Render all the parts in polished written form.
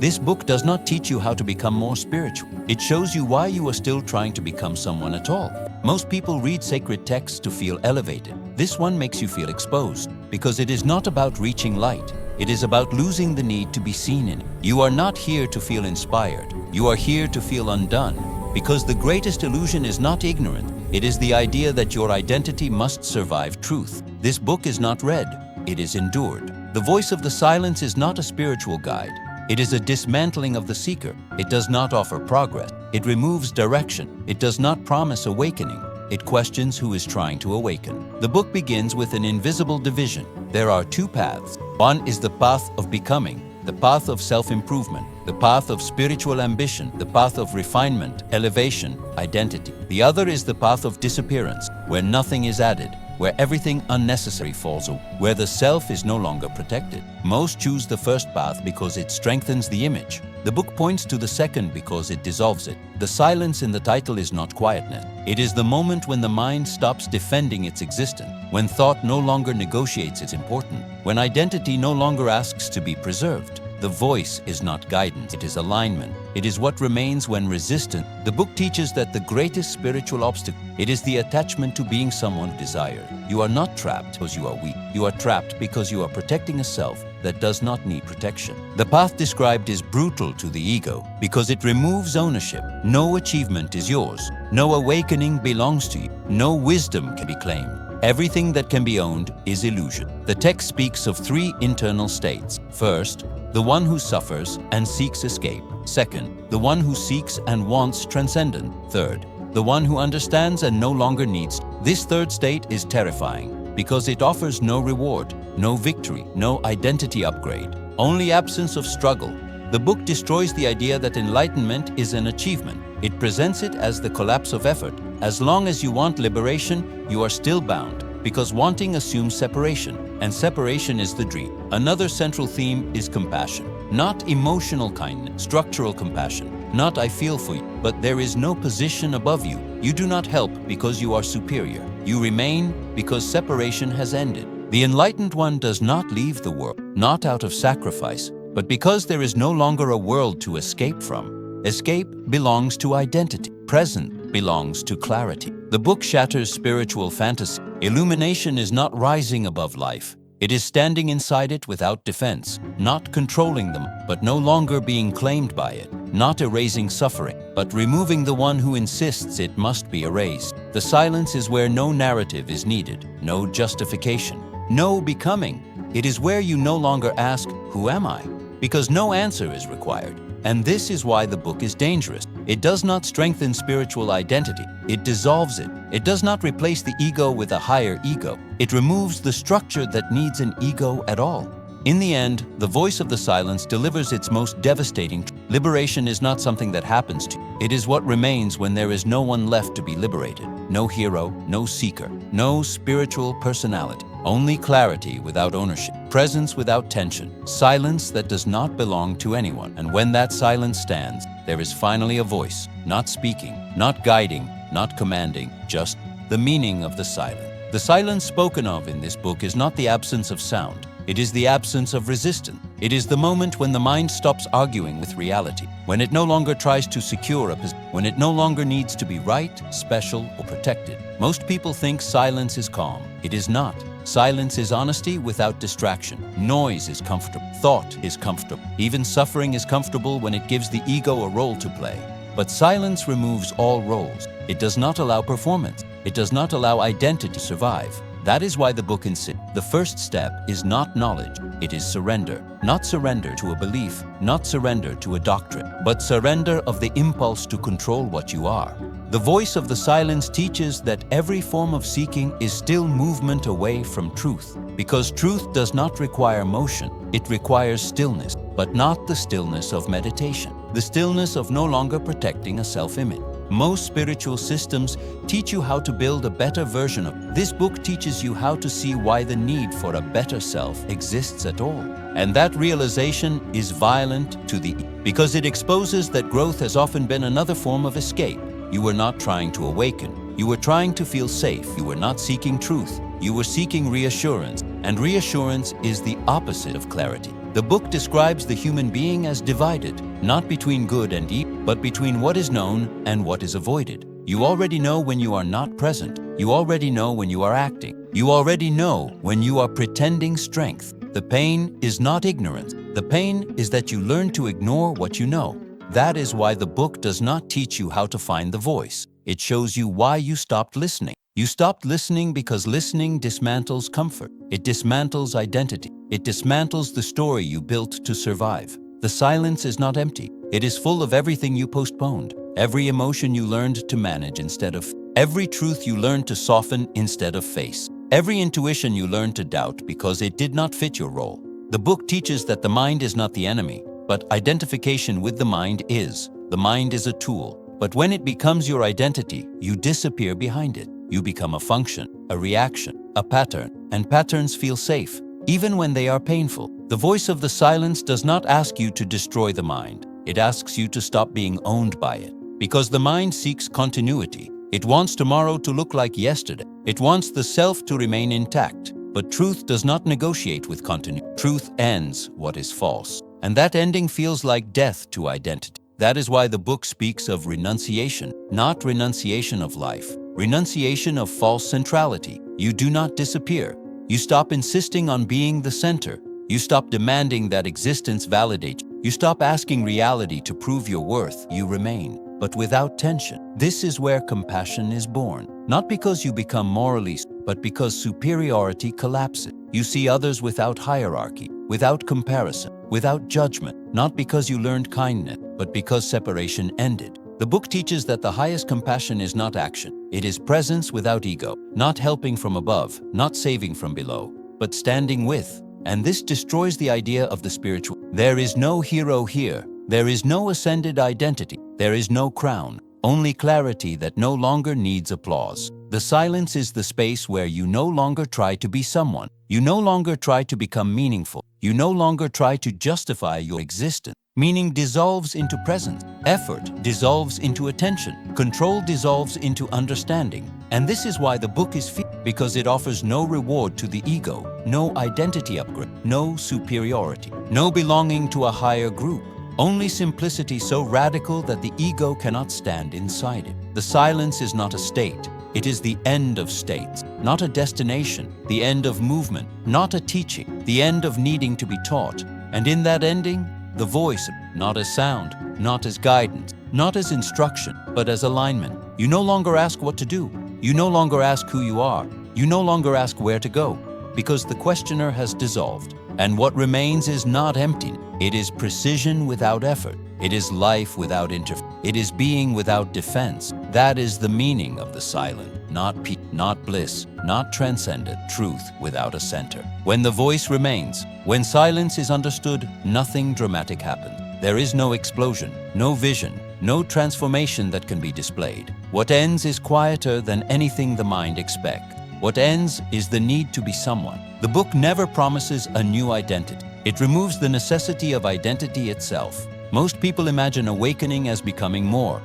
This book does not teach you how to become more spiritual. It shows you why you are still trying to become someone at all. Most people read sacred texts to feel elevated. This one makes you feel exposed, because it is not about reaching light. It is about losing the need to be seen in it. You are not here to feel inspired. You are here to feel undone, because the greatest illusion is not ignorance. It is the idea that your identity must survive truth. This book is not read, it is endured. The voice of the silence is not a spiritual guide. It is a dismantling of the seeker. It does not offer progress. It removes direction. It does not promise awakening. It questions who is trying to awaken. The book begins with an invisible division. There are two paths. One is the path of becoming, the path of self-improvement, the path of spiritual ambition, the path of refinement, elevation, identity. The other is the path of disappearance, where nothing is added, where everything unnecessary falls away, where the self is no longer protected. Most choose the first path because it strengthens the image. The book points to the second because it dissolves it. The silence in the title is not quietness. It is the moment when the mind stops defending its existence, when thought no longer negotiates its importance, when identity no longer asks to be preserved. The voice is not guidance, it is alignment. It is what remains when resistant. The book teaches that the greatest spiritual obstacle, it is the attachment to being someone desired. You are not trapped because you are weak. You are trapped because you are protecting a self that does not need protection. The path described is brutal to the ego because it removes ownership. No achievement is yours. No awakening belongs to you. No wisdom can be claimed. Everything that can be owned is illusion. The text speaks of three internal states. First, the one who suffers and seeks escape. Second, the one who seeks and wants transcendence. Third, the one who understands and no longer needs. This third state is terrifying because it offers no reward, no victory, no identity upgrade, only absence of struggle. The book destroys the idea that enlightenment is an achievement. It presents it as the collapse of effort. As long as you want liberation, you are still bound, because wanting assumes separation, and separation is the dream. Another central theme is compassion. Not emotional kindness, structural compassion. Not I feel for you, but there is no position above you. You do not help because you are superior. You remain because separation has ended. The enlightened one does not leave the world, not out of sacrifice, but because there is no longer a world to escape from. Escape belongs to identity. Present belongs to clarity. The book shatters spiritual fantasy. Illumination is not rising above life. It is standing inside it without defense, not controlling them, but no longer being claimed by it, not erasing suffering, but removing the one who insists it must be erased. The silence is where no narrative is needed, no justification, no becoming. It is where you no longer ask, "Who am I?" because no answer is required. And this is why the book is dangerous. It does not strengthen spiritual identity. It dissolves it. It does not replace the ego with a higher ego. It removes the structure that needs an ego at all. In the end, the voice of the silence delivers its most devastating truth. Liberation is not something that happens to you. It is what remains when there is no one left to be liberated. No hero, no seeker, no spiritual personality. Only clarity without ownership, presence without tension, silence that does not belong to anyone. And when that silence stands, there is finally a voice, not speaking, not guiding, not commanding, just the meaning of the silence. The silence spoken of in this book is not the absence of sound. It is the absence of resistance. It is the moment when the mind stops arguing with reality, when it no longer tries to secure a position, when it no longer needs to be right, special, or protected. Most people think silence is calm. It is not. Silence is honesty without distraction. Noise is comfortable. Thought is comfortable. Even suffering is comfortable when it gives the ego a role to play. But silence removes all roles. It does not allow performance. It does not allow identity to survive. That is why the book insists. The first step is not knowledge, it is surrender. Not surrender to a belief, not surrender to a doctrine, but surrender of the impulse to control what you are. The voice of the silence teaches that every form of seeking is still movement away from truth, because truth does not require motion, it requires stillness, but not the stillness of meditation, the stillness of no longer protecting a self-image. Most spiritual systems teach you how to build a better version of. This book teaches you how to see why the need for a better self exists at all. And that realization is violent to the because it exposes that growth has often been another form of escape. You were not trying to awaken. You were trying to feel safe. You were not seeking truth. You were seeking reassurance. And reassurance is the opposite of clarity. The book describes the human being as divided, not between good and evil, but between what is known and what is avoided. You already know when you are not present. You already know when you are acting. You already know when you are pretending strength. The pain is not ignorance. The pain is that you learn to ignore what you know. That is why the book does not teach you how to find the voice. It shows you why you stopped listening. You stopped listening because listening dismantles comfort. It dismantles identity. It dismantles the story you built to survive. The silence is not empty. It is full of everything you postponed, every emotion you learned to manage instead of, every truth you learned to soften instead of face, every intuition you learned to doubt because it did not fit your role. The book teaches that the mind is not the enemy, but identification with the mind is. The mind is a tool, but when it becomes your identity, you disappear behind it. You become a function, a reaction, a pattern, and patterns feel safe, even when they are painful. The voice of the silence does not ask you to destroy the mind. It asks you to stop being owned by it. Because the mind seeks continuity. It wants tomorrow to look like yesterday. It wants the self to remain intact. But truth does not negotiate with continuity. Truth ends what is false. And that ending feels like death to identity. That is why the book speaks of renunciation, not renunciation of life. Renunciation of false centrality. You do not disappear. You stop insisting on being the center. You stop demanding that existence validate you. You stop asking reality to prove your worth. You remain, but without tension. This is where compassion is born. Not because you become morally, but because superiority collapses. You see others without hierarchy, without comparison, without judgment. Not because you learned kindness, but because separation ended. The book teaches that the highest compassion is not action. It is presence without ego, not helping from above, not saving from below, but standing with. And this destroys the idea of the spiritual. There is no hero here. There is no ascended identity. There is no crown. Only clarity that no longer needs applause. The silence is the space where you no longer try to be someone. You no longer try to become meaningful. You no longer try to justify your existence. Meaning dissolves into presence. Effort dissolves into attention. Control dissolves into understanding. And this is why the book is because it offers no reward to the ego, no identity upgrade, no superiority, no belonging to a higher group. Only simplicity so radical that the ego cannot stand inside it. The silence is not a state. It is the end of states, not a destination, the end of movement, not a teaching, the end of needing to be taught. And in that ending, the voice, not as sound, not as guidance, not as instruction, but as alignment. You no longer ask what to do. You no longer ask who you are. You no longer ask where to go, because the questioner has dissolved. And what remains is not emptiness. It is precision without effort. It is life without interference. It is being without defense. That is the meaning of the silent, not peace, not bliss, not transcendent, truth without a center. When the voice remains, when silence is understood, nothing dramatic happens. There is no explosion, no vision, no transformation that can be displayed. What ends is quieter than anything the mind expects. What ends is the need to be someone. The book never promises a new identity. It removes the necessity of identity itself. Most people imagine awakening as becoming more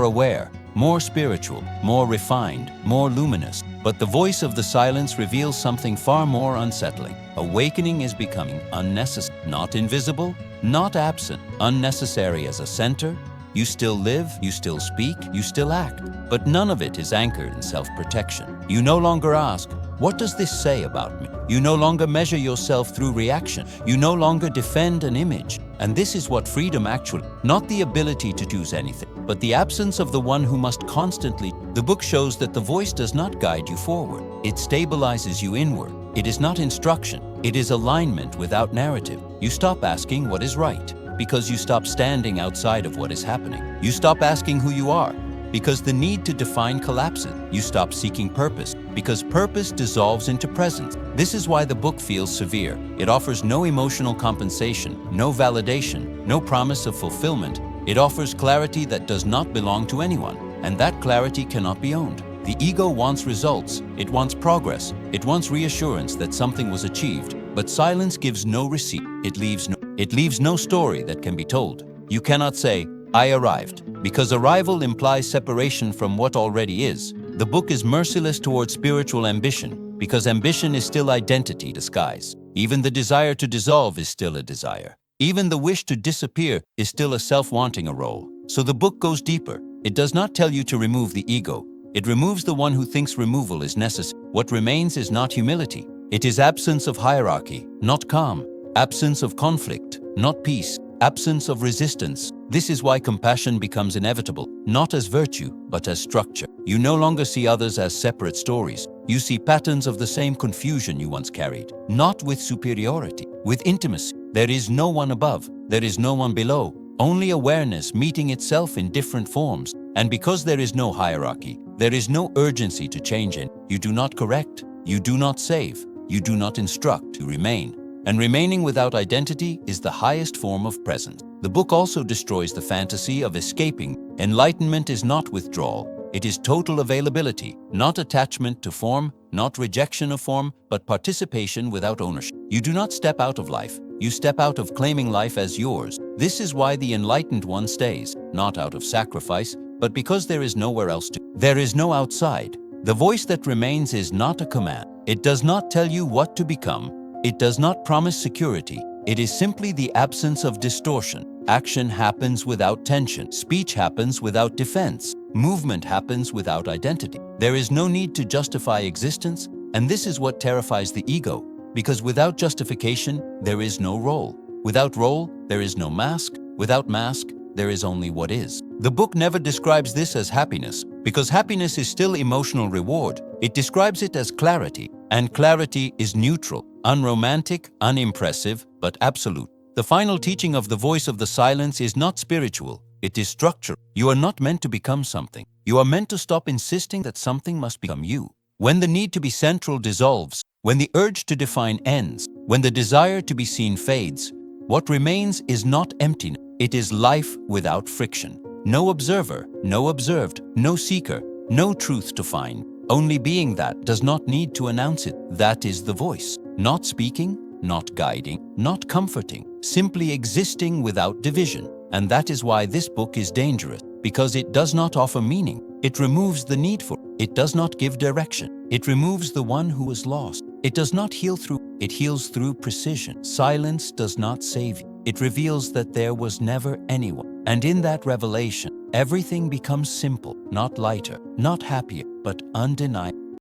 aware, more spiritual, more refined, more luminous. But the voice of the silence reveals something far more unsettling. Awakening is becoming unnecessary, not invisible, not absent, unnecessary as a center. You still live, you still speak, you still act, but none of it is anchored in self-protection. You no longer ask, what does this say about me? You no longer measure yourself through reaction. You no longer defend an image. And this is what freedom actually, not the ability to choose anything, but the absence of the one who must constantly. The book shows that the voice does not guide you forward. It stabilizes you inward. It is not instruction. It is alignment without narrative. You stop asking what is right, because you stop standing outside of what is happening. You stop asking who you are, because the need to define collapses. You stop seeking purpose, because purpose dissolves into presence. This is why the book feels severe. It offers no emotional compensation, no validation, no promise of fulfillment. It offers clarity that does not belong to anyone, and that clarity cannot be owned. The ego wants results, it wants progress, it wants reassurance that something was achieved, but silence gives no receipt. It leaves no story that can be told. You cannot say, I arrived, because arrival implies separation from what already is. The book is merciless towards spiritual ambition, because ambition is still identity disguised. Even the desire to dissolve is still a desire. Even the wish to disappear is still a self-wanting a role. So the book goes deeper. It does not tell you to remove the ego. It removes the one who thinks removal is necessary. What remains is not humility. It is absence of hierarchy, not calm. Absence of conflict, not peace. Absence of resistance. This is why compassion becomes inevitable, not as virtue, but as structure. You no longer see others as separate stories. You see patterns of the same confusion you once carried. Not with superiority, with intimacy. There is no one above. There is no one below. Only awareness meeting itself in different forms. And because there is no hierarchy, there is no urgency to change it. You do not correct. You do not save. You do not instruct. You remain. And remaining without identity is the highest form of presence. The book also destroys the fantasy of escaping. Enlightenment is not withdrawal. It is total availability, not attachment to form, not rejection of form, but participation without ownership. You do not step out of life. You step out of claiming life as yours. This is why the enlightened one stays, not out of sacrifice, but because there is nowhere else to. There is no outside. The voice that remains is not a command. It does not tell you what to become. It does not promise security. It is simply the absence of distortion. Action happens without tension. Speech happens without defense. Movement happens without identity. There is no need to justify existence, and this is what terrifies the ego, because without justification, there is no role. Without role, there is no mask. Without mask, there is only what is. The book never describes this as happiness, because happiness is still emotional reward. It describes it as clarity, and clarity is neutral, unromantic, unimpressive, but absolute. The final teaching of the voice of the silence is not spiritual, it is structural. You are not meant to become something. You are meant to stop insisting that something must become you. When the need to be central dissolves, when the urge to define ends, when the desire to be seen fades, what remains is not emptiness. It is life without friction. No observer, no observed, no seeker, no truth to find. Only being that does not need to announce it. That is the voice. Not speaking, not guiding, not comforting, simply existing without division. And that is why this book is dangerous, because it does not offer meaning. It removes the need for it. It does not give direction. It removes the one who is lost. It does not heal through. It heals through precision. Silence does not save you. It reveals that there was never anyone. And in that revelation, everything becomes simple, not lighter, not happier, but undeniable.